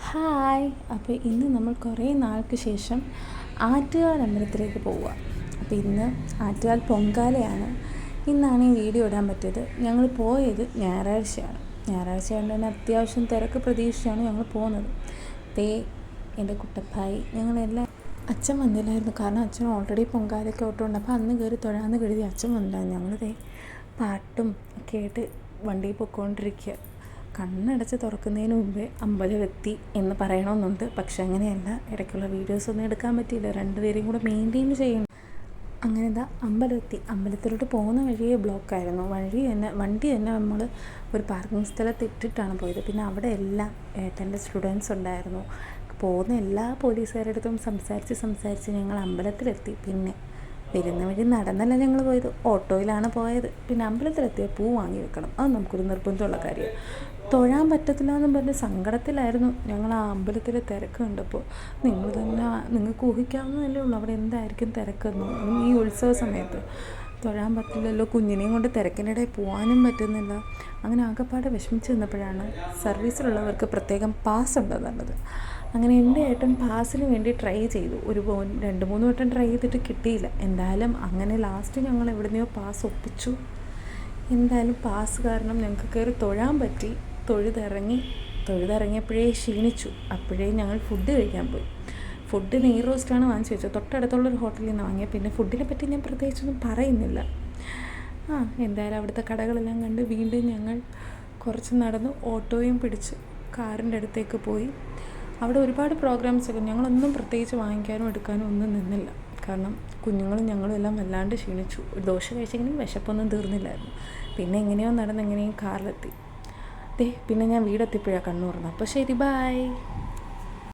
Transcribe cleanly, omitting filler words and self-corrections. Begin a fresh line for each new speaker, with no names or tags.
Hi. അപ്പോൾ ഇന്ന് നമ്മൾ കുറേ നാൾക്ക് ശേഷം ആറ്റുകാൽ അമ്പലത്തിലേക്ക് പോവുക. അപ്പോൾ ഇന്ന് ആറ്റുകാൽ പൊങ്കാലയാണ്. ഇന്നാണ് ഈ വീഡിയോ ഇടാൻ പറ്റിയത്. ഞങ്ങൾ പോയത് ഞായറാഴ്ചയാണ്. ഞായറാഴ്ച കൊണ്ട് തന്നെ അത്യാവശ്യം തിരക്ക് പ്രതീക്ഷിച്ചാണ് ഞങ്ങൾ പോകുന്നത്. എൻ്റെ കുട്ടപ്പായി ഞങ്ങളെല്ലാം അച്ഛൻ വന്നില്ലായിരുന്നു. കാരണം അച്ഛൻ ഓൾറെഡി പൊങ്കാലയ്ക്ക് ഓട്ടമുണ്ട്. അപ്പോൾ അന്ന് കയറി തൊഴാന്ന് കരുതി അച്ഛൻ വന്നില്ലായിരുന്നു. ഞങ്ങൾ പാട്ടും ഒക്കെ ആയിട്ട് വണ്ടിയിൽ പൊയ്ക്കൊണ്ടിരിക്കുക. കണ്ണടച്ച് തുറക്കുന്നതിന് മുമ്പേ അമ്പലമെത്തി എന്ന് പറയണമെന്നുണ്ട്. പക്ഷെ അങ്ങനെയല്ല, ഇടയ്ക്കുള്ള വീഡിയോസൊന്നും എടുക്കാൻ പറ്റിയില്ല. രണ്ടുപേരെയും കൂടെ മെയിൻറ്റെയിൻ ചെയ്യണം. അങ്ങനെ അമ്പലമെത്തി. അമ്പലത്തിലോട്ട് പോകുന്ന വഴിയേ ബ്ലോക്കായിരുന്നു. വണ്ടി തന്നെ നമ്മൾ ഒരു പാർക്കിംഗ് സ്ഥലത്ത് ഇട്ടിട്ടാണ് പോയത്. പിന്നെ അവിടെ എല്ലാം ഏട്ടൻ്റെ സ്റ്റുഡൻസ് ഉണ്ടായിരുന്നു. പോകുന്ന എല്ലാ പോലീസുകാരുടെ അടുത്തും സംസാരിച്ച് ഞങ്ങൾ അമ്പലത്തിലെത്തി. പിന്നെ വരുന്ന വഴി നടന്നല്ല ഞങ്ങൾ പോയത്, ഓട്ടോയിലാണ് പോയത്. പിന്നെ അമ്പലത്തിലെത്തിയ പൂ വാങ്ങി വെക്കണം, അത് നമുക്കൊരു നിർബന്ധമുള്ള കാര്യമാണ്. തൊഴാൻ പറ്റത്തില്ല എന്നും പറഞ്ഞ് സങ്കടത്തിലായിരുന്നു ഞങ്ങൾ. ആ അമ്പലത്തിലെ തിരക്ക് കണ്ടപ്പോൾ നിങ്ങൾക്ക് ഊഹിക്കാവുന്നതല്ലേ ഉള്ളൂ അവിടെ എന്തായിരിക്കും തിരക്കെന്ന്. ഈ ഉത്സവ സമയത്ത് തൊഴാൻ പറ്റില്ലല്ലോ, കുഞ്ഞിനെയും കൊണ്ട് തിരക്കിനിടയിൽ പോകാനും പറ്റുന്നില്ല. അങ്ങനെ ആകെപ്പാടെ വിഷമിച്ച് നിന്നപ്പോഴാണ് സർവീസിലുള്ളവർക്ക് പ്രത്യേകം പാസ് ഉണ്ടെന്നുള്ളത്. അങ്ങനെ എൻ്റെ ഏട്ടൻ പാസിന് വേണ്ടി ട്രൈ ചെയ്തു. 2-3 വട്ടം ട്രൈ ചെയ്തിട്ട് കിട്ടിയില്ല. എന്തായാലും അങ്ങനെ ലാസ്റ്റ് ഞങ്ങൾ എവിടുന്നെയോ പാസ് ഒപ്പിച്ചു. എന്തായാലും പാസ് കാരണം ഞങ്ങൾക്ക് കയറി തൊഴാൻ പറ്റി. തൊഴുതിറങ്ങിയപ്പോഴേ ക്ഷീണിച്ചു. അപ്പോഴേ ഞങ്ങൾ ഫുഡ് കഴിക്കാൻ പോയി. ഫുഡ് നെയ് റോസ്റ്റാണ് വാങ്ങിച്ചു വെച്ചത്. തൊട്ടടുത്തുള്ളൊരു ഹോട്ടലിൽ നിന്ന് വാങ്ങിയത്. പിന്നെ ഫുഡിനെ പറ്റി ഞാൻ പ്രത്യേകിച്ചൊന്നും പറയുന്നില്ല. എന്തായാലും അവിടുത്തെ കടകളെല്ലാം കണ്ട് വീണ്ടും ഞങ്ങൾ കുറച്ച് നടന്നു ഓട്ടോയും പിടിച്ച് കാറിൻ്റെ അടുത്തേക്ക് പോയി. അവിടെ ഒരുപാട് പ്രോഗ്രാംസൊക്കെ. ഞങ്ങളൊന്നും പ്രത്യേകിച്ച് വാങ്ങിക്കാനും എടുക്കാനും ഒന്നും നിന്നില്ല. കാരണം കുഞ്ഞുങ്ങളും ഞങ്ങളും എല്ലാം വല്ലാണ്ട് ക്ഷീണിച്ചു. ഒരു ദോശ കഴിച്ചെങ്കിലും വിശപ്പൊന്നും തീർന്നില്ലായിരുന്നു. പിന്നെ എങ്ങനെയോ നടന്ന് എങ്ങനെയും കാറിലെത്തി. പിന്നെ ഞാൻ വീടെത്തിയപ്പോഴാണ് കണ്ണു തുറന്നത്. അപ്പോൾ ശരി, ബൈ.